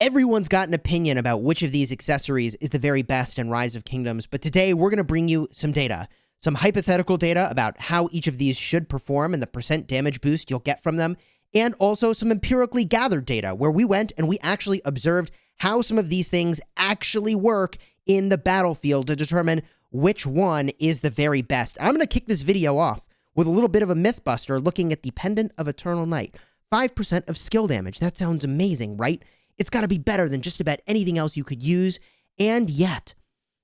Everyone's got an opinion about which of these accessories is the very best in Rise of Kingdoms, but today we're going to bring you some data, some hypothetical data about how each of these should perform and the percent damage boost you'll get from them, and also some empirically gathered data where we went and we actually observed how some of these things actually work in the battlefield to determine which one is the very best. I'm going to kick this video off with a little bit of a mythbuster looking at the Pendant of Eternal Night. 5% of skill damage. That sounds amazing, right? It's got to be better than just about anything else you could use. And yet,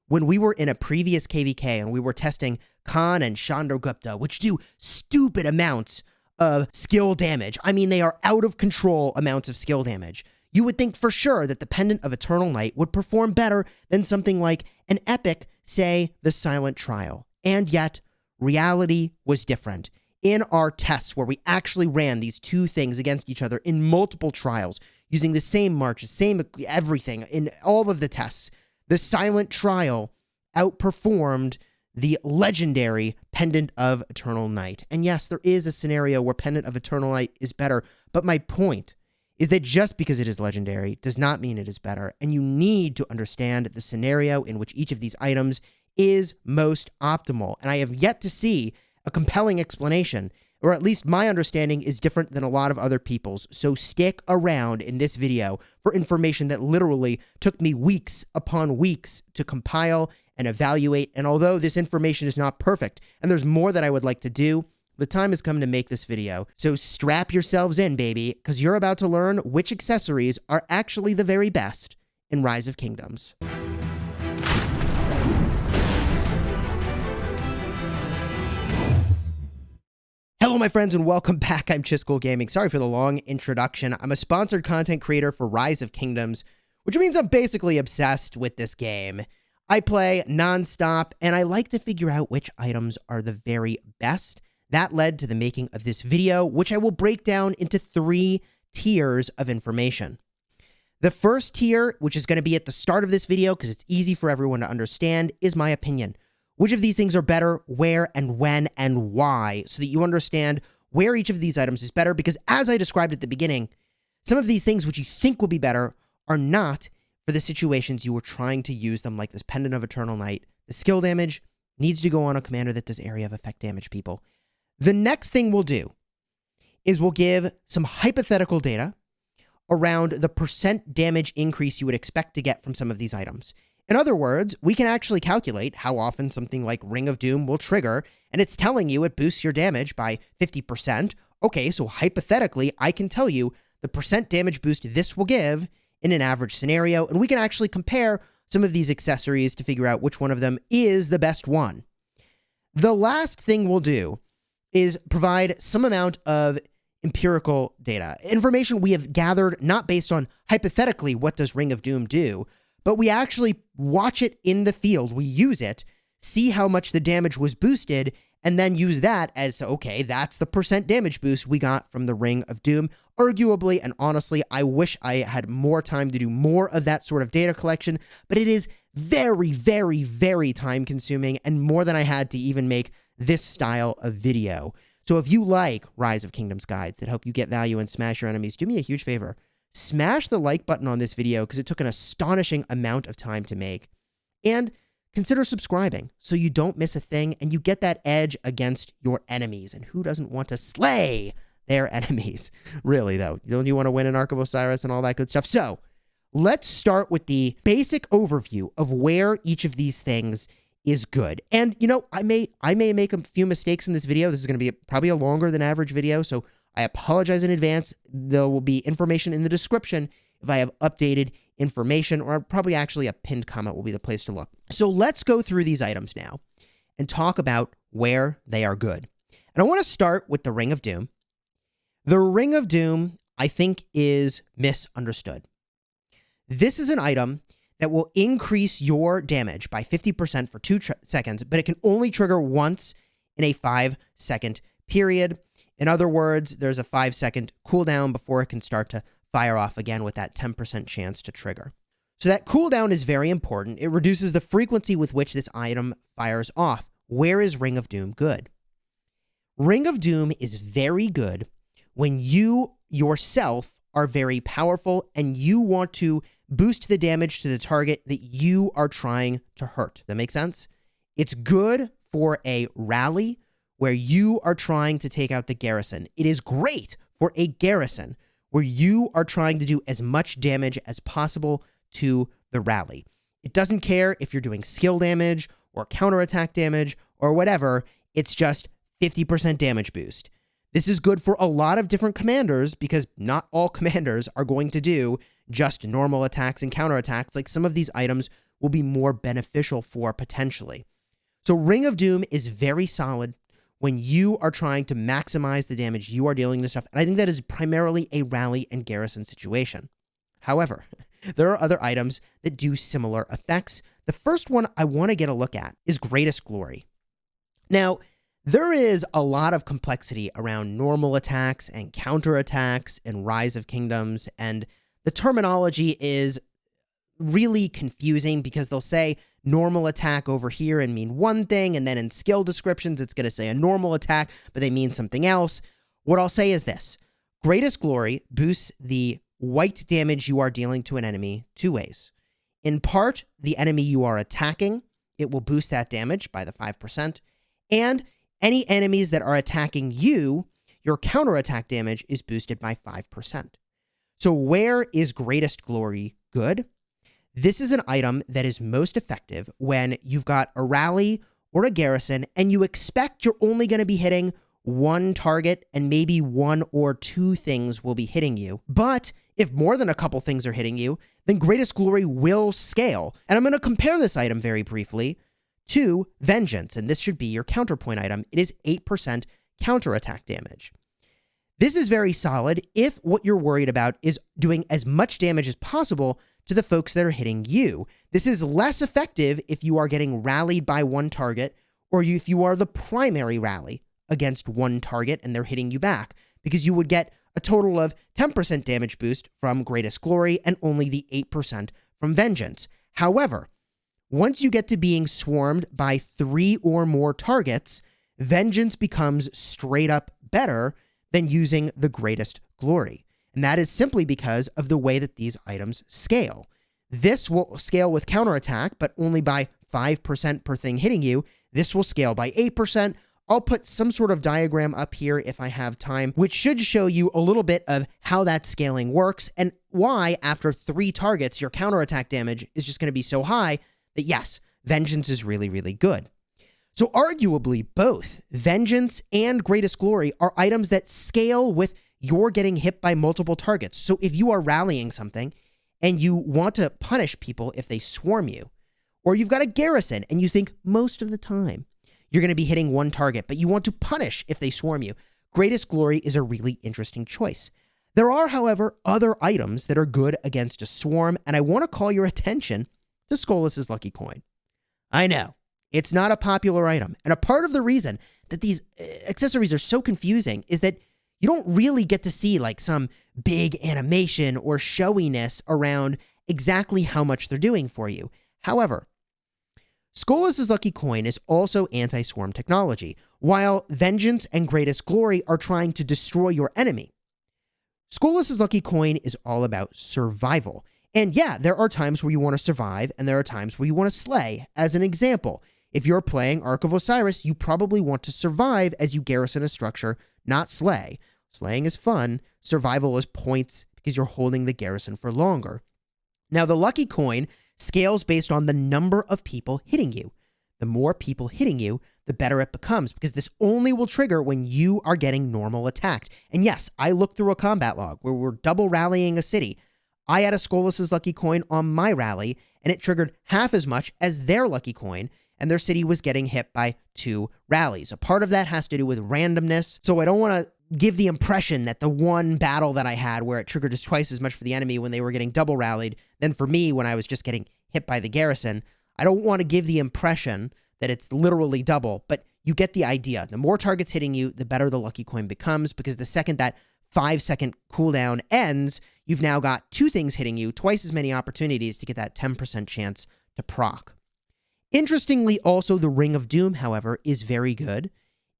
when we were in a previous KVK and we were testing Khan and Chandragupta, which do stupid amounts of skill damage, I mean, they are out of control amounts of skill damage, you would think for sure that the Pendant of Eternal Night would perform better than something like an epic, say, the Silent Trial. And yet, reality was different. In our tests where we actually ran these two things against each other in multiple trials, using the same marches, same everything, in all of the tests, the Silent Trial outperformed the legendary Pendant of Eternal Night. And yes, there is a scenario where Pendant of Eternal Night is better, but my point is that just because it is legendary does not mean it is better, and you need to understand the scenario in which each of these items is most optimal. And I have yet to see a compelling explanation, or at least my understanding is different than a lot of other people's. So stick around in this video for information that literally took me weeks upon weeks to compile and evaluate. And although this information is not perfect, and there's more that I would like to do, the time has come to make this video. So strap yourselves in, baby, because you're about to learn which accessories are actually the very best in Rise of Kingdoms. Hello, my friends, and welcome back. I'm Chisco Gaming. Sorry for the long introduction. I'm a sponsored content creator for Rise of Kingdoms, which means I'm basically obsessed with this game. I play nonstop, and I like to figure out which items are the very best. That led to the making of this video, which I will break down into 3 tiers of information. The first tier, which is going to be at the start of this video because it's easy for everyone to understand, is my opinion. Which of these things are better, where, and when, and why, so that you understand where each of these items is better, because as I described at the beginning, some of these things which you think will be better are not for the situations you were trying to use them, like this Pendant of Eternal Night. The skill damage needs to go on a commander that does area of effect damage, people. The next thing we'll do is we'll give some hypothetical data around the percent damage increase you would expect to get from some of these items. In other words, we can actually calculate how often something like Ring of Doom will trigger, and it's telling you it boosts your damage by 50%. Okay, so hypothetically, I can tell you the percent damage boost this will give in an average scenario, and we can actually compare some of these accessories to figure out which one of them is the best one. The last thing we'll do is provide some amount of empirical data, information we have gathered not based on hypothetically what does Ring of Doom do, but we actually watch it in the field. We use it, see how much the damage was boosted, and then use that as, okay, that's the percent damage boost we got from the Ring of Doom. Arguably, and honestly, I wish I had more time to do more of that sort of data collection, but it is very, very, very time consuming and more than I had to even make this style of video. So if you like Rise of Kingdoms guides that help you get value and smash your enemies, do me a huge favor. Smash the like button on this video because it took an astonishing amount of time to make. And consider subscribing so you don't miss a thing and you get that edge against your enemies. And who doesn't want to slay their enemies? Really, though. Don't you want to win an Ark of Osiris and all that good stuff? So let's start with the basic overview of where each of these things is good. And, you know, I may make a few mistakes in this video. This is going to be probably a longer than average video, so I apologize in advance. There will be information in the description if I have updated information, or probably actually a pinned comment will be the place to look. So let's go through these items now and talk about where they are good. And I want to start with the Ring of Doom. The Ring of Doom, I think, is misunderstood. This is an item that will increase your damage by 50% for 2 seconds, but it can only trigger once in a 5-second period. In other words, there's a 5-second cooldown before it can start to fire off again with that 10% chance to trigger. So that cooldown is very important. It reduces the frequency with which this item fires off. Where is Ring of Doom good? Ring of Doom is very good when you yourself are very powerful, and you want to boost the damage to the target that you are trying to hurt. That makes sense? It's good for a rally where you are trying to take out the garrison. It is great for a garrison where you are trying to do as much damage as possible to the rally. It doesn't care if you're doing skill damage or counterattack damage or whatever. It's just 50% damage boost. This is good for a lot of different commanders because not all commanders are going to do just normal attacks and counterattacks. Like, some of these items will be more beneficial for potentially. So Ring of Doom is very solid when you are trying to maximize the damage you are dealing to stuff. And I think that is primarily a rally and garrison situation. However, there are other items that do similar effects. The first one I want to get a look at is Greatest Glory. Now, there is a lot of complexity around normal attacks and counterattacks and Rise of Kingdoms, and the terminology is really confusing because they'll say normal attack over here and mean one thing, and then in skill descriptions it's going to say a normal attack, but they mean something else. What I'll say is this. Greatest Glory boosts the white damage you are dealing to an enemy 2 ways. In part, the enemy you are attacking, it will boost that damage by the 5%, and any enemies that are attacking you, your counterattack damage is boosted by 5%. So where is Greatest Glory good? This is an item that is most effective when you've got a rally or a garrison and you expect you're only going to be hitting one target and maybe 1 or 2 things will be hitting you. But if more than a couple things are hitting you, then Greatest Glory will scale. And I'm going to compare this item very briefly to Vengeance, and this should be your counterpoint item. It is 8% counterattack damage. This is very solid if what you're worried about is doing as much damage as possible to the folks that are hitting you. This is less effective if you are getting rallied by one target, or if you are the primary rally against one target and they're hitting you back, because you would get a total of 10% damage boost from Greatest Glory and only the 8% from Vengeance. However, once you get to being swarmed by 3 or more targets, Vengeance becomes straight up better than using the Greatest Glory. And that is simply because of the way that these items scale. This will scale with counterattack, but only by 5% per thing hitting you. This will scale by 8%. I'll put some sort of diagram up here if I have time, which should show you a little bit of how that scaling works and why after 3 targets, your counterattack damage is just going to be so high that yes, Vengeance is really, really good. So arguably both Vengeance and Greatest Glory are items that scale with you're getting hit by multiple targets. So if you are rallying something and you want to punish people if they swarm you, or you've got a garrison and you think most of the time you're going to be hitting one target, but you want to punish if they swarm you, Greatest Glory is a really interesting choice. There are, however, other items that are good against a swarm, and I want to call your attention to Scolas' Lucky Coin. I know, it's not a popular item, and a part of the reason that these accessories are so confusing is that you don't really get to see like some big animation or showiness around exactly how much they're doing for you. However, Scolas' Lucky Coin is also anti-swarm technology, while Vengeance and Greatest Glory are trying to destroy your enemy. Scolas' Lucky Coin is all about survival. And yeah, there are times where you want to survive, and there are times where you want to slay. As an example, if you're playing Ark of Osiris, you probably want to survive as you garrison a structure, not slay. Slaying is fun. Survival is points because you're holding the garrison for longer. Now, the Lucky Coin scales based on the number of people hitting you. The more people hitting you, the better it becomes, because this only will trigger when you are getting normal attacked. And yes, I looked through a combat log where we're double rallying a city. I had a Scolas' Lucky Coin on my rally, and it triggered half as much as their Lucky Coin, and their city was getting hit by 2 rallies. A part of that has to do with randomness, so I don't want to give the impression that the one battle that I had where it triggered just twice as much for the enemy when they were getting double rallied than for me when I was just getting hit by the garrison. I don't want to give the impression that it's literally double, but you get the idea. The more targets hitting you, the better the Lucky Coin becomes, because the second that 5-second cooldown ends, you've now got 2 things hitting you, twice as many opportunities to get that 10% chance to proc. Interestingly, also, the Ring of Doom, however, is very good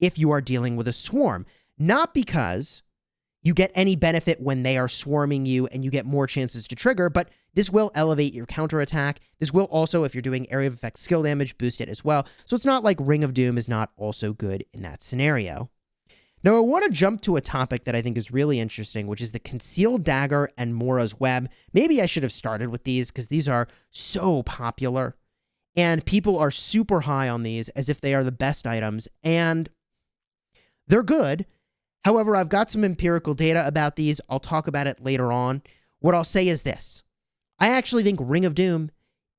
if you are dealing with a swarm. Not because you get any benefit when they are swarming you and you get more chances to trigger, but this will elevate your counterattack. This will also, if you're doing area of effect skill damage, boost it as well. So it's not like Ring of Doom is not also good in that scenario. Now, I want to jump to a topic that I think is really interesting, which is the Concealed Dagger and Mora's Web. Maybe I should have started with these because these are so popular and people are super high on these as if they are the best items, and they're good. However, I've got some empirical data about these. I'll talk about it later on. What I'll say is this. I actually think Ring of Doom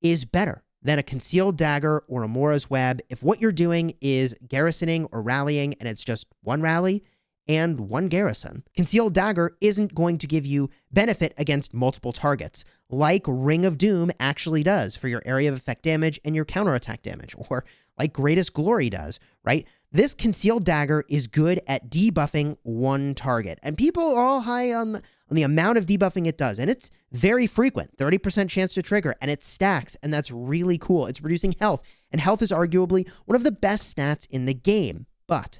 is better than a Concealed Dagger or a Mora's Web if what you're doing is garrisoning or rallying and it's just one rally and one garrison. Concealed Dagger isn't going to give you benefit against multiple targets like Ring of Doom actually does for your area of effect damage and your counterattack damage, or like Greatest Glory does, right? This Concealed Dagger is good at debuffing one target, and people are all high on the amount of debuffing it does, and it's very frequent, 30% chance to trigger, and it stacks, and that's really cool. It's reducing health, and health is arguably one of the best stats in the game, but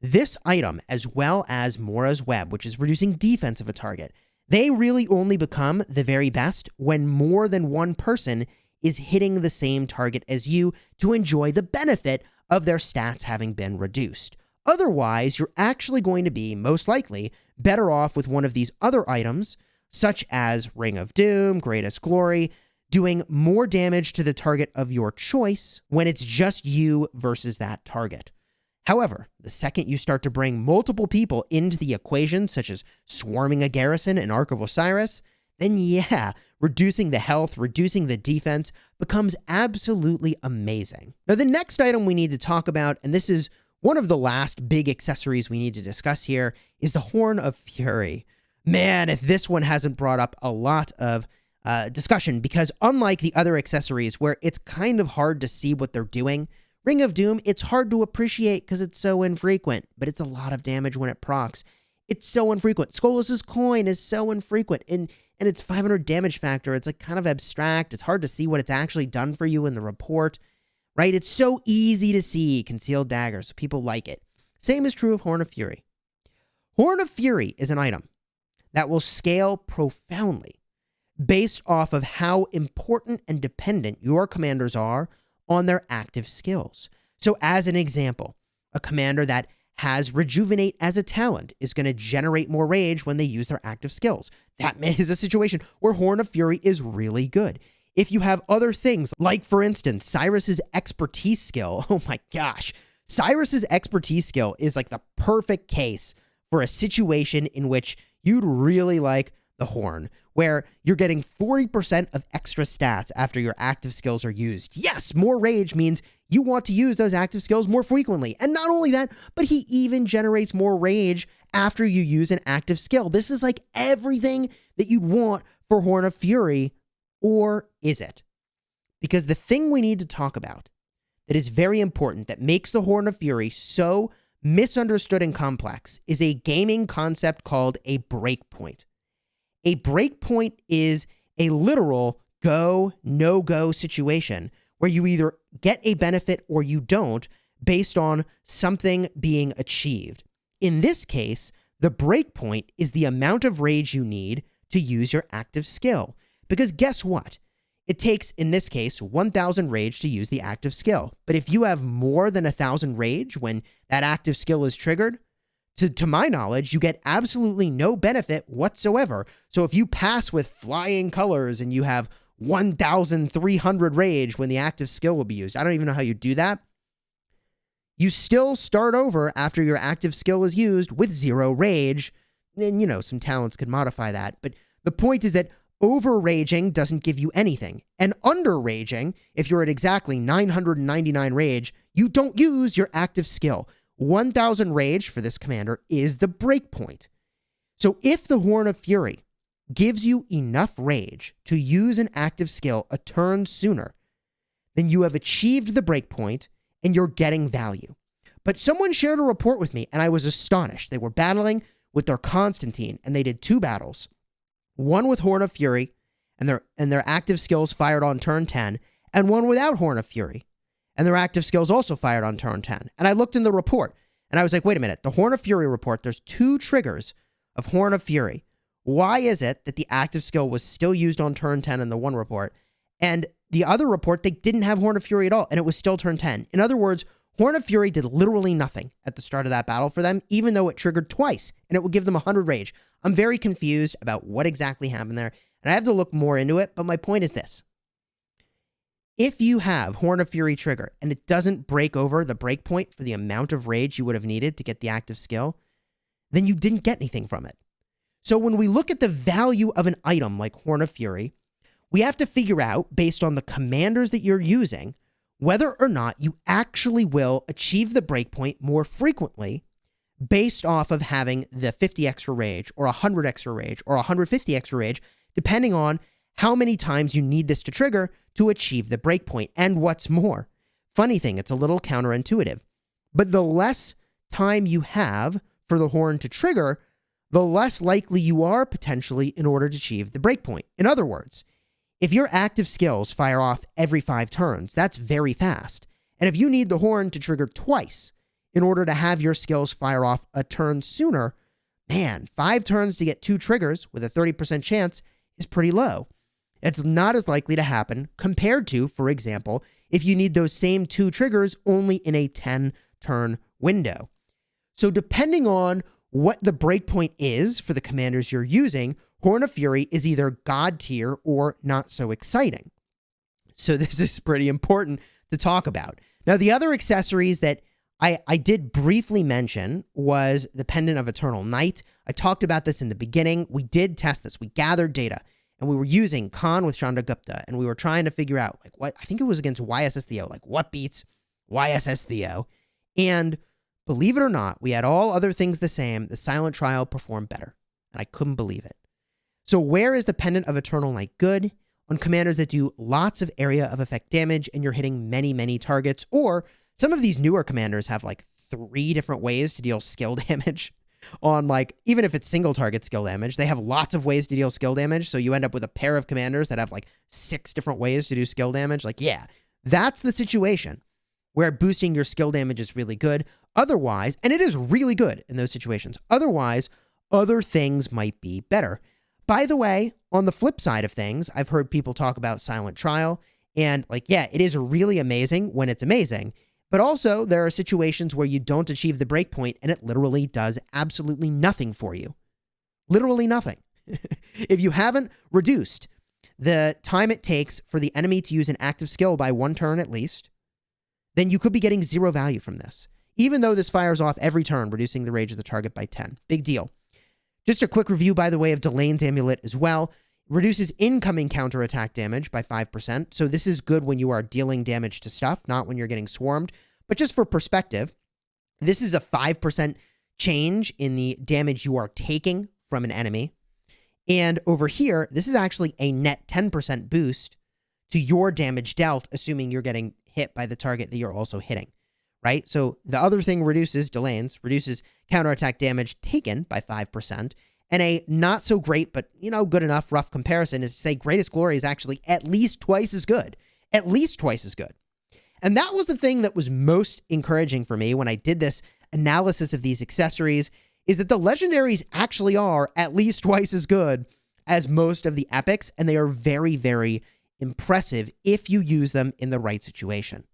this item, as well as Mora's Web, which is reducing defense of a target, they really only become the very best when more than one person is hitting the same target as you to enjoy the benefit of their stats having been reduced. Otherwise, you're actually going to be, most likely, better off with one of these other items, such as Ring of Doom, Greatest Glory, doing more damage to the target of your choice when it's just you versus that target. However, the second you start to bring multiple people into the equation, such as swarming a garrison in Ark of Osiris, then yeah, reducing the health, reducing the defense becomes absolutely amazing. Now, the next item we need to talk about, and this is one of the last big accessories we need to discuss here, is the Horn of Fury. Man, if this one hasn't brought up a lot of discussion, because unlike the other accessories where it's kind of hard to see what they're doing, Ring of Doom, it's hard to appreciate because it's so infrequent, but it's a lot of damage when it procs. It's so infrequent. Scolas' coin is so infrequent, and its 500 damage factor, it's like kind of abstract. It's hard to see what it's actually done for you in the report, right? It's so easy to see Concealed Dagger, so people like it. Same is true of Horn of Fury. Horn of Fury is an item that will scale profoundly based off of how important and dependent your commanders are on their active skills. So as an example, a commander that has Rejuvenate as a talent is going to generate more rage when they use their active skills. That is a situation where Horn of Fury is really good. If you have other things, like for instance, Cyrus's expertise skill, oh my gosh, Cyrus's expertise skill is like the perfect case for a situation in which you'd really like the Horn, where you're getting 40% of extra stats after your active skills are used. Yes, more rage means you want to use those active skills more frequently. And not only that, but he even generates more rage after you use an active skill. This is like everything that you'd want for Horn of Fury, or is it? Because the thing we need to talk about that is very important, that makes the Horn of Fury so misunderstood and complex, is a gaming concept called a breakpoint. A breakpoint is a literal go, no-go situation where you either get a benefit or you don't based on something being achieved. In this case, the breakpoint is the amount of rage you need to use your active skill. Because guess what? It takes, in this case, 1,000 rage to use the active skill. But if you have more than 1,000 rage when that active skill is triggered, to my knowledge, you get absolutely no benefit whatsoever. So if you pass with flying colors and you have 1,300 rage when the active skill will be used, I don't even know how you do that. You still start over after your active skill is used with 0 rage. And, you know, some talents could modify that. But the point is that over-raging doesn't give you anything. And under-raging, if you're at exactly 999 rage, you don't use your active skill. 1,000 rage for this commander is the breakpoint. So if the Horn of Fury gives you enough rage to use an active skill a turn sooner, then you have achieved the breakpoint and you're getting value. But someone shared a report with me and I was astonished. They were battling with their Constantine and they did 2 battles. One with Horn of Fury and their active skills fired on turn 10, and one without Horn of Fury and their active skills also fired on turn 10. And I looked in the report, And I was like, wait a minute, the Horn of Fury report, there's 2 triggers of Horn of Fury. Why is it that the active skill was still used on turn 10 in the one report, and the other report, they didn't have Horn of Fury at all, and it was still turn 10? In other words, Horn of Fury did literally nothing at the start of that battle for them, even though it triggered twice, and it would give them 100 rage. I'm very confused about what exactly happened there, and I have to look more into it, but my point is this. If you have Horn of Fury trigger, and it doesn't break over the breakpoint for the amount of rage you would have needed to get the active skill, then you didn't get anything from it. So when we look at the value of an item like Horn of Fury, we have to figure out, based on the commanders that you're using, whether or not you actually will achieve the breakpoint more frequently based off of having the 50 extra rage, or 100 extra rage, or 150 extra rage, depending on how many times you need this to trigger to achieve the breakpoint. And what's more, funny thing, it's a little counterintuitive, but the less time you have for the horn to trigger, the less likely you are potentially in order to achieve the breakpoint. In other words, if your active skills fire off every 5 turns, that's very fast. And if you need the horn to trigger twice in order to have your skills fire off a turn sooner, man, 5 turns to get 2 triggers with a 30% chance is pretty low. It's not as likely to happen compared to, for example, if you need those same 2 triggers only in a 10-turn window. So depending on what the breakpoint is for the commanders you're using, Horn of Fury is either God tier or not so exciting. So this is pretty important to talk about. Now, the other accessories that I did briefly mention was the Pendant of Eternal Night. I talked about this in the beginning. We did test this. We gathered data, and we were using Khan with Chandragupta, and we were trying to figure out, like, what, I think it was against YSS Theo, like, what beats YSS Theo? And believe it or not, we had all other things the same. The Silent Trial performed better, and I couldn't believe it. So where is the Pendant of Eternal Night good? On commanders that do lots of area of effect damage, and you're hitting many, many targets, or some of these newer commanders have like 3 different ways to deal skill damage on, like, even if it's single target skill damage, they have lots of ways to deal skill damage. So you end up with a pair of commanders that have like 6 different ways to do skill damage. Like, yeah, that's the situation where boosting your skill damage is really good. Otherwise, and it is really good in those situations. Otherwise, other things might be better. By the way, on the flip side of things, I've heard people talk about Silent Trial, and like, yeah, it is really amazing when it's amazing. But also, there are situations where you don't achieve the breakpoint, and it literally does absolutely nothing for you. Literally nothing. If you haven't reduced the time it takes for the enemy to use an active skill by 1 turn at least, then you could be getting 0 value from this. Even though this fires off every turn, reducing the rage of the target by 10. Big deal. Just a quick review, by the way, of Delane's Amulet as well. Reduces incoming counterattack damage by 5%. So this is good when you are dealing damage to stuff, not when you're getting swarmed. But just for perspective, this is a 5% change in the damage you are taking from an enemy. And over here, this is actually a net 10% boost to your damage dealt, assuming you're getting hit by the target that you're also hitting, right? So the other thing reduces counterattack damage taken by 5%. And a not so great, but, you know, good enough rough comparison is to say Greatest Glory is actually at least twice as good. At least twice as good. And that was the thing that was most encouraging for me when I did this analysis of these accessories, is that the legendaries actually are at least twice as good as most of the epics, and they are very, very impressive if you use them in the right situation.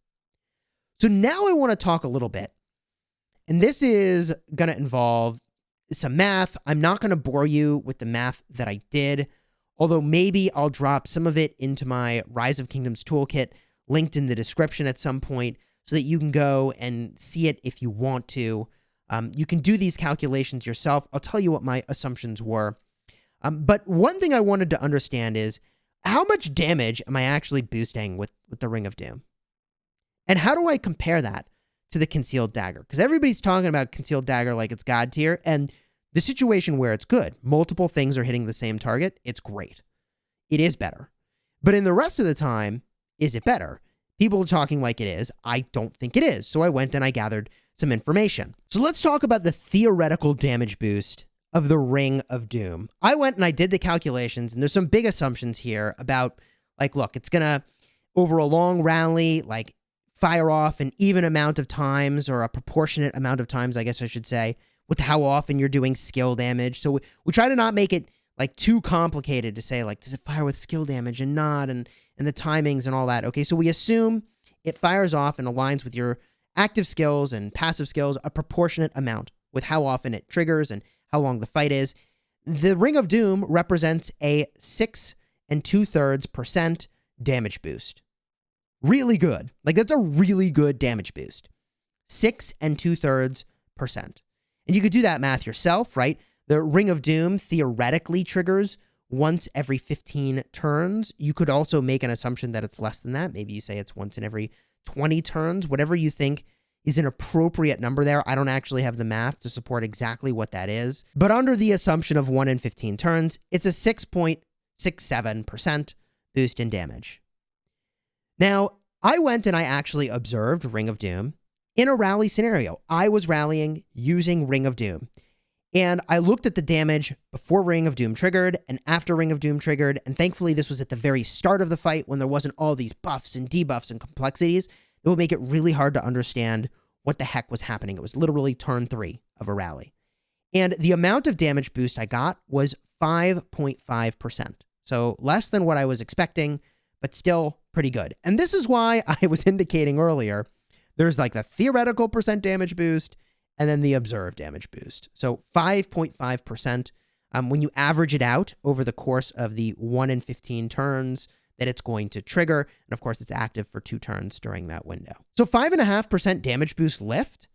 So now I want to talk a little bit, and this is going to involve some math. I'm not going to bore you with the math that I did, although maybe I'll drop some of it into my Rise of Kingdoms toolkit linked in the description at some point so that you can go and see it if you want to. You can do these calculations yourself. I'll tell you what my assumptions were. But one thing I wanted to understand is, how much damage am I actually boosting with the Ring of Doom? And how do I compare that to the Concealed Dagger? Because everybody's talking about Concealed Dagger like it's God tier, and the situation where it's good, multiple things are hitting the same target, it's great. It is better. But in the rest of the time, is it better? People are talking like it is. I don't think it is. So I went and I gathered some information. So let's talk about the theoretical damage boost of the Ring of Doom. I went and I did the calculations, and there's some big assumptions here about, like, look, it's going to, over a long rally, like, fire off an even amount of times, or a proportionate amount of times, I guess I should say, with how often you're doing skill damage. So we try to not make it like too complicated to say, like, does it fire with skill damage and not, and the timings and all that. Okay, so we assume it fires off and aligns with your active skills and passive skills a proportionate amount with how often it triggers and how long the fight is. The Ring of Doom represents a 6 2/3% damage boost. Really good. Like, that's a really good damage boost. 6 2/3%. And you could do that math yourself, right? The Ring of Doom theoretically triggers once every 15 turns. You could also make an assumption that it's less than that. Maybe you say it's once in every 20 turns, whatever you think is an appropriate number there. I don't actually have the math to support exactly what that is. But under the assumption of 1 in 15 turns, it's a 6.67% boost in damage. Now, I went and I actually observed Ring of Doom in a rally scenario. I was rallying using Ring of Doom. And I looked at the damage before Ring of Doom triggered and after Ring of Doom triggered. And thankfully, this was at the very start of the fight when there wasn't all these buffs and debuffs and complexities that would make it really hard to understand what the heck was happening. It was literally turn 3 of a rally. And the amount of damage boost I got was 5.5%. So less than what I was expecting, but still pretty good. And this is why I was indicating earlier, there's like the theoretical percent damage boost and then the observed damage boost. So 5.5%, when you average it out over the course of the 1 in 15 turns that it's going to trigger. And of course, it's active for 2 turns during that window. So 5.5% damage boost lift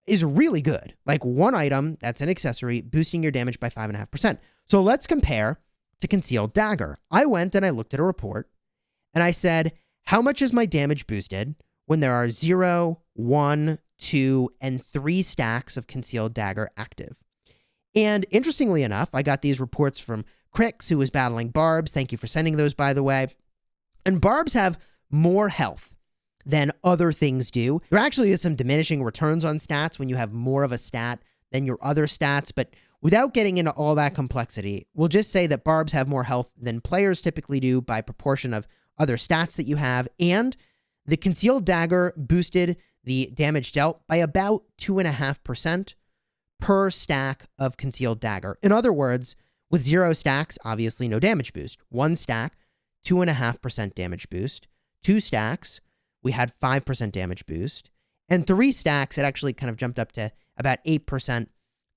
is really good. Like, one item that's an accessory boosting your damage by 5.5%. So let's compare to Concealed Dagger. I went and I looked at a report and I said, how much is my damage boosted when there are 0, 1, 2, and 3 stacks of Concealed Dagger active? And interestingly enough, I got these reports from Crix, who was battling Barbs. Thank you for sending those, by the way. And Barbs have more health than other things do. There actually is some diminishing returns on stats when you have more of a stat than your other stats, but without getting into all that complexity, we'll just say that Barbs have more health than players typically do by proportion of other stats that you have, and the Concealed Dagger boosted the damage dealt by about 2.5% per stack of Concealed Dagger. In other words, with 0 stacks, obviously no damage boost. 1 stack, 2.5% damage boost. 2 stacks, we had 5% damage boost. And 3 stacks, it actually kind of jumped up to about 8%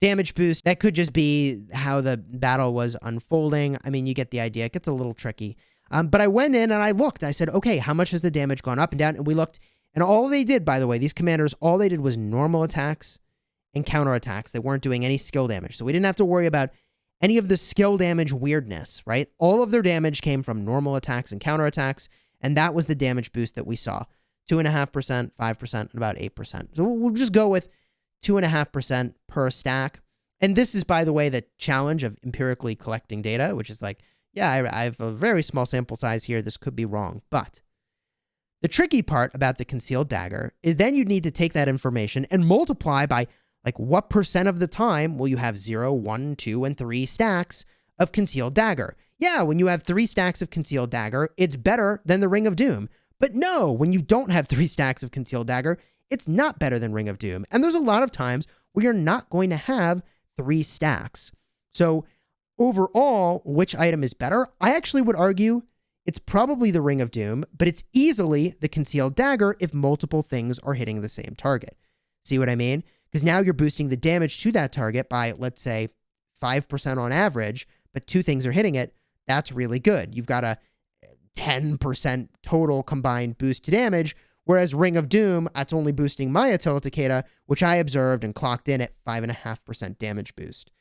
damage boost. That could just be how the battle was unfolding. I mean, you get the idea. It gets a little tricky. But I went in and I looked. I said, okay, how much has the damage gone up and down? And we looked. And all they did, by the way, these commanders, all they did was normal attacks and counterattacks. They weren't doing any skill damage. So we didn't have to worry about any of the skill damage weirdness, right? All of their damage came from normal attacks and counterattacks, and that was the damage boost that we saw. 2.5%, 5%, and about 8%. So we'll just go with 2.5% per stack. And this is, by the way, the challenge of empirically collecting data, which is like, yeah, I have a very small sample size here. This could be wrong. But the tricky part about the Concealed Dagger is then you'd need to take that information and multiply by, like, what percent of the time will you have 0, 1, 2, and 3 stacks of Concealed Dagger? Yeah, when you have 3 stacks of Concealed Dagger, it's better than the Ring of Doom. But no, when you don't have 3 stacks of Concealed Dagger, it's not better than Ring of Doom. And there's a lot of times where you're not going to have 3 stacks. So overall, which item is better? I actually would argue it's probably the Ring of Doom, but it's easily the Concealed Dagger if multiple things are hitting the same target. See what I mean? Because now you're boosting the damage to that target by, let's say, 5% on average, but 2 things are hitting it. That's really good. You've got a 10% total combined boost to damage, whereas Ring of Doom, that's only boosting my Attila Takeda, which I observed and clocked in at 5.5% damage boost.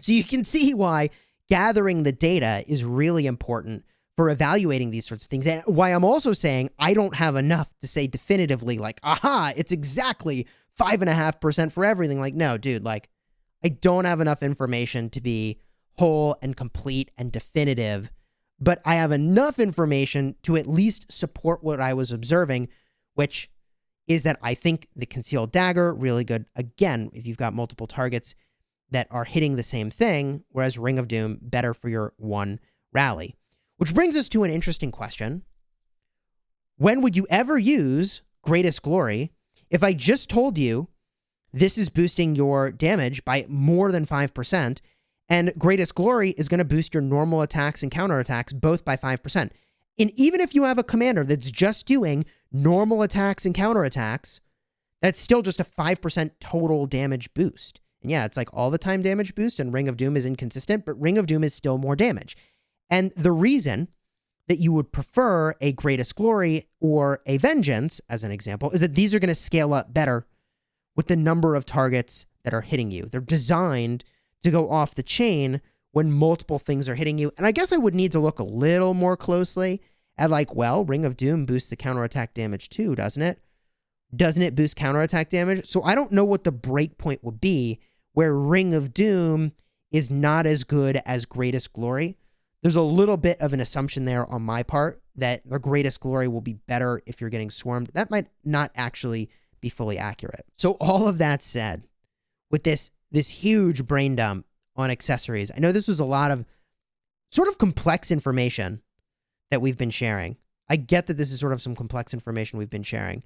So you can see why gathering the data is really important for evaluating these sorts of things. And why I'm also saying I don't have enough to say definitively, like, aha, it's exactly 5.5% for everything. Like, no, dude, like, I don't have enough information to be whole and complete and definitive, but I have enough information to at least support what I was observing, which is that I think the Concealed Dagger, really good, again, if you've got multiple targets that are hitting the same thing, whereas Ring of Doom, better for your one rally. Which brings us to an interesting question. When would you ever use Greatest Glory if I just told you this is boosting your damage by more than 5%, and Greatest Glory is going to boost your normal attacks and counterattacks both by 5%. And even if you have a commander that's just doing normal attacks and counterattacks, that's still just a 5% total damage boost. And yeah, it's like all the time damage boost, and Ring of Doom is inconsistent, but Ring of Doom is still more damage. And the reason that you would prefer a Greatest Glory or a Vengeance, as an example, is that these are going to scale up better with the number of targets that are hitting you. They're designed to go off the chain when multiple things are hitting you. And I guess I would need to look a little more closely at like, well, Ring of Doom boosts the counterattack damage too, doesn't it? Doesn't it boost counterattack damage? So I don't know what the breakpoint would be where Ring of Doom is not as good as Greatest Glory. There's a little bit of an assumption there on my part that the Greatest Glory will be better if you're getting swarmed. That might not actually be fully accurate. So all of that said, with this huge brain dump on accessories, I know this was a lot of sort of complex information that we've been sharing. I get that this is sort of some complex information we've been sharing.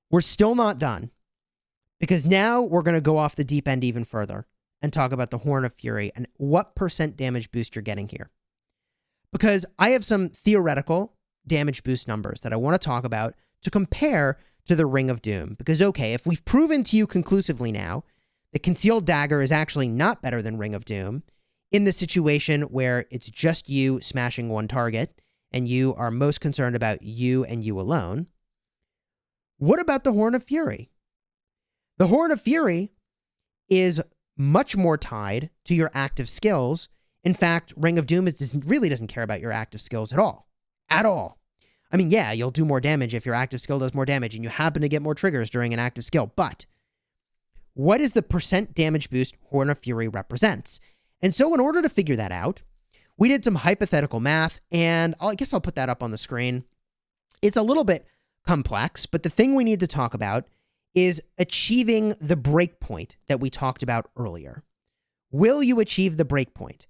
We're still not done, because now we're going to go off the deep end even further and talk about the Horn of Fury and what % damage boost you're getting here. Because I have some theoretical damage boost numbers that I want to talk about to compare to the Ring of Doom. Because, okay, if we've proven to you conclusively now that Concealed Dagger is actually not better than Ring of Doom, in the situation where it's just you smashing one target and you are most concerned about you and you alone, what about the Horn of Fury? The Horn of Fury is much more tied to your active skills. In fact, Ring of Doom really doesn't care about your active skills at all. At all. I mean, yeah, you'll do more damage if your active skill does more damage and you happen to get more triggers during an active skill, but what is the % damage boost Horn of Fury represents? And so in order to figure that out, we did some hypothetical math, and I guess I'll put that up on the screen. It's a little bit complex, but the thing we need to talk about is achieving the breakpoint that we talked about earlier. Will you achieve the breakpoint?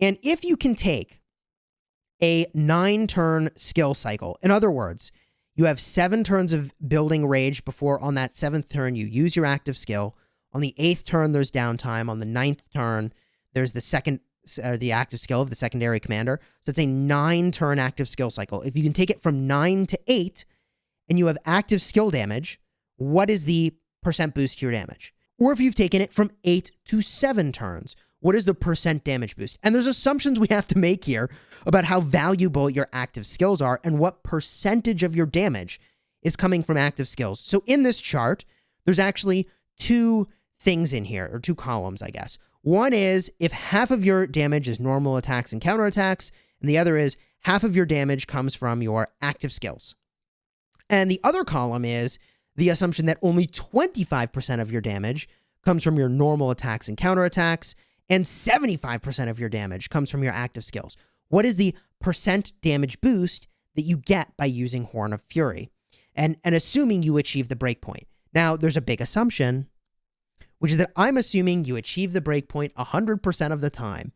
And if you can take a 9-turn skill cycle, in other words, you have 7 turns of building rage before on that 7th turn you use your active skill. On the 8th turn, there's downtime. On the 9th turn, there's the active skill of the secondary commander. So it's a 9-turn active skill cycle. If you can take it from 9 to 8 and you have active skill damage, what is the % boost to your damage? Or if you've taken it from 8 to 7 turns, what is the % damage boost? And there's assumptions we have to make here about how valuable your active skills are and what % of your damage is coming from active skills. So in this chart, there's actually 2 things in here, or 2 columns, I guess. One is if half of your damage is normal attacks and counterattacks, and the other is half of your damage comes from your active skills. And the other column is the assumption that only 25% of your damage comes from your normal attacks and counterattacks, and 75% of your damage comes from your active skills. What is the % damage boost that you get by using Horn of Fury? And assuming you achieve the breakpoint. Now, there's a big assumption, which is that I'm assuming you achieve the breakpoint 100% of the time,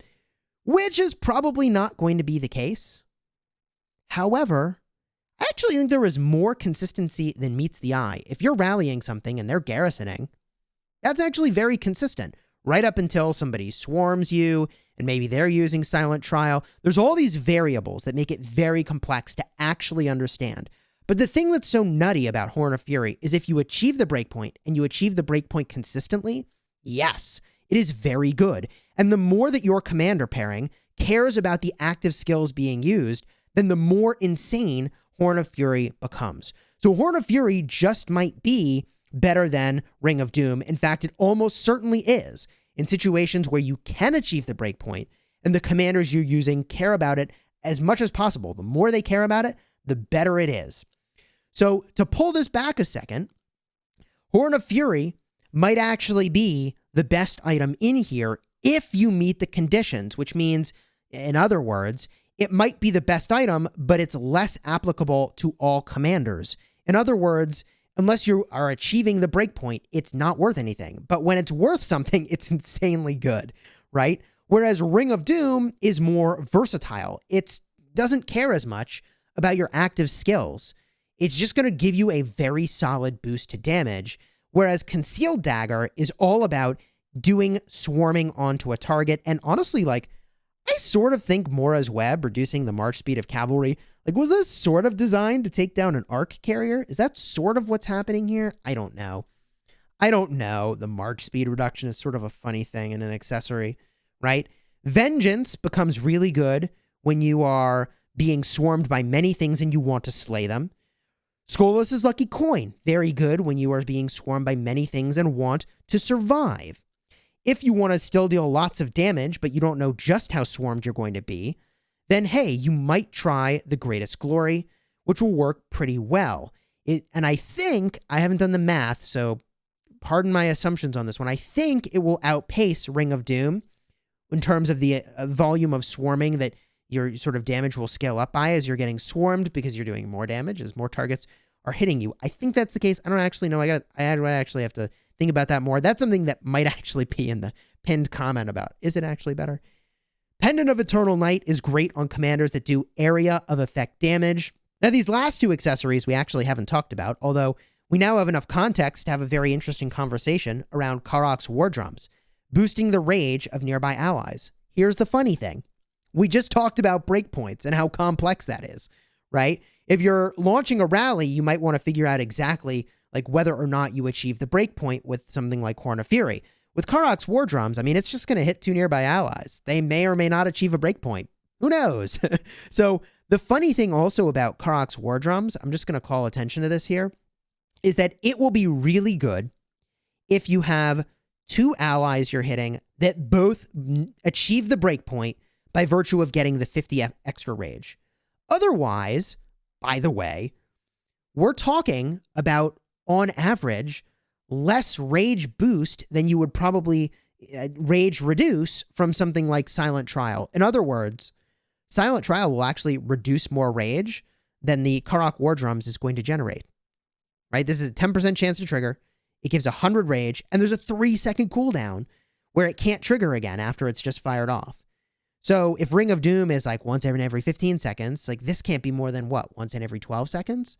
which is probably not going to be the case. However, I actually think there is more consistency than meets the eye. If you're rallying something and they're garrisoning, that's actually very consistent. Right up until somebody swarms you, and maybe they're using Silent Trial. There's all these variables that make it very complex to actually understand. But the thing that's so nutty about Horn of Fury is if you achieve the breakpoint, and you achieve the breakpoint consistently, yes, it is very good. And the more that your commander pairing cares about the active skills being used, then the more insane Horn of Fury becomes. So Horn of Fury just might be better than Ring of Doom. In fact, it almost certainly is in situations where you can achieve the breakpoint and the commanders you're using care about it as much as possible. The more they care about it, the better it is. So to pull this back a second, Horn of Fury might actually be the best item in here if you meet the conditions, which means, in other words, it might be the best item, but it's less applicable to all commanders. In other words, unless you are achieving the breakpoint, it's not worth anything. But when it's worth something, it's insanely good, right? Whereas Ring of Doom is more versatile. It doesn't care as much about your active skills. it's just going to give you a very solid boost to damage, whereas Concealed Dagger is all about doing swarming onto a target. And honestly, like, I sort of think Mora's Web, reducing the march speed of cavalry, like, was this sort of designed to take down an arc carrier? Is that sort of what's happening here? I don't know. The march speed reduction is sort of a funny thing in an accessory, right? Vengeance becomes really good when you are being swarmed by many things and you want to slay them. Scolas' Lucky Coin, very good when you are being swarmed by many things and want to survive. If you want to still deal lots of damage, but you don't know just how swarmed you're going to be, then hey, you might try the Greatest Glory, which will work pretty well. And I think, I haven't done the math, so pardon my assumptions on this one, I think it will outpace Ring of Doom in terms of the volume of swarming that your sort of damage will scale up by as you're getting swarmed, because you're doing more damage as more targets are hitting you. I think that's the case. I don't actually know. I actually have to think about that more. That's something that might actually be in the pinned comment about. Is it actually better? Pendant of Eternal Night is great on commanders that do area of effect damage. Now, these last two accessories we actually haven't talked about, although we now have enough context to have a very interesting conversation around Karok's War Drums, boosting the rage of nearby allies. Here's the funny thing. We just talked about breakpoints and how complex that is, right? If you're launching a rally, you might want to figure out exactly like whether or not you achieve the breakpoint with something like Horn of Fury. With Karok's War Drums, I mean, it's just going to hit two nearby allies. They may or may not achieve a breakpoint. Who knows? So the funny thing also about Karok's War Drums, I'm just going to call attention to this here, is that it will be really good if you have two allies you're hitting that both achieve the breakpoint by virtue of getting the 50 extra rage. Otherwise, by the way, we're talking about, on average, less rage boost than you would probably rage reduce from something like Silent Trial. In other words, Silent Trial will actually reduce more rage than the Karok War Drums is going to generate. Right? This is a 10% chance to trigger. It gives 100 rage, and there's a 3-second cooldown where it can't trigger again after it's just fired off. So if Ring of Doom is like once every 15 seconds, like this can't be more than what? Once in every 12 seconds?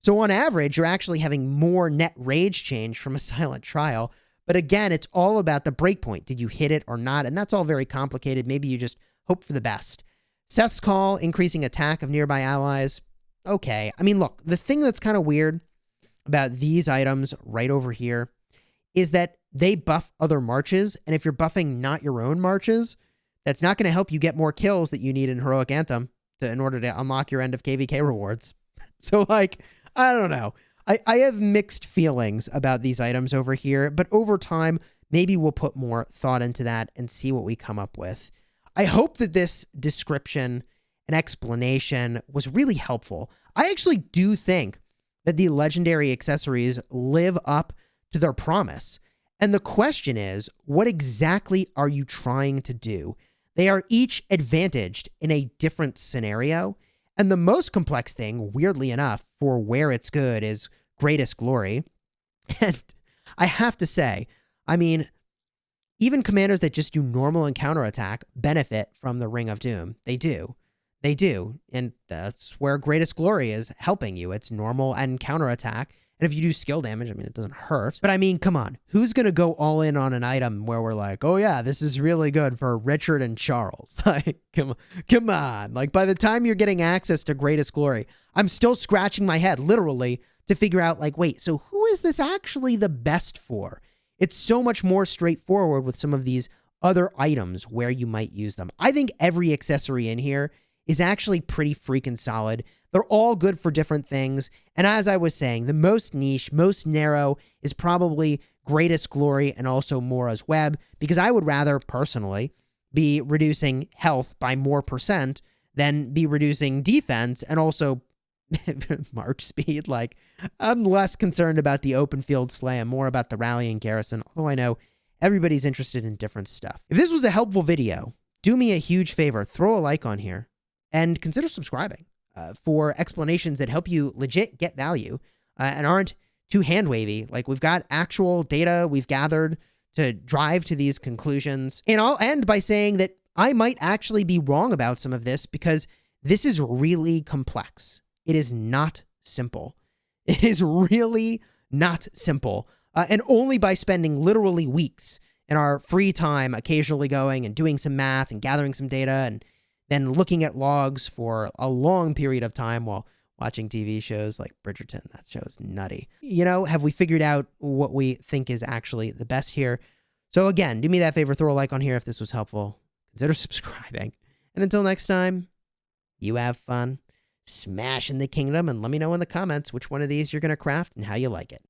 So on average, you're actually having more net rage change from a Silent Trial. But again, it's all about the breakpoint. Did you hit it or not? And that's all very complicated. Maybe you just hope for the best. Seth's Call, increasing attack of nearby allies. Okay. I mean, look, the thing that's kind of weird about these items right over here is that they buff other marches. And if you're buffing not your own marches, that's not going to help you get more kills that you need in Heroic Anthem in order to unlock your end of KVK rewards. So, like, I don't know. I have mixed feelings about these items over here, but over time, maybe we'll put more thought into that and see what we come up with. I hope that this description and explanation was really helpful. I actually do think that the legendary accessories live up to their promise. And the question is, what exactly are you trying to do? They are each advantaged in a different scenario. And the most complex thing, weirdly enough, for where it's good is Greatest Glory. And I have to say, I mean, even commanders that just do normal and counterattack benefit from the Ring of Doom. They do. They do. And that's where Greatest Glory is helping you. It's normal and counterattack. And if you do skill damage, I mean, it doesn't hurt. But I mean, come on. Who's going to go all in on an item where we're like, oh yeah, this is really good for Richard and Charles? Like, come on. Like, by the time you're getting access to Greatest Glory, I'm still scratching my head, literally, to figure out, like, wait, so who is this actually the best for? It's so much more straightforward with some of these other items where you might use them. I think every accessory in here is actually pretty freaking solid. They're all good for different things. And as I was saying, the most niche, most narrow is probably Greatest Glory and also Mora's Web, because I would rather, personally, be reducing health by more % than be reducing defense and also march speed. Like, I'm less concerned about the open field slay and more about the rallying garrison, although I know everybody's interested in different stuff. If this was a helpful video, do me a huge favor, throw a like on here and consider subscribing for explanations that help you legit get value and aren't too hand-wavy. Like, we've got actual data we've gathered to drive to these conclusions. And I'll end by saying that I might actually be wrong about some of this because this is really complex. It is not simple. It is really not simple. And only by spending literally weeks in our free time, occasionally going and doing some math and gathering some data and then looking at logs for a long period of time while watching TV shows like Bridgerton. That show is nutty. Have we figured out what we think is actually the best here? So again, do me that favor, throw a like on here if this was helpful. Consider subscribing. And until next time, you have fun smashing the kingdom, and let me know in the comments which one of these you're going to craft and how you like it.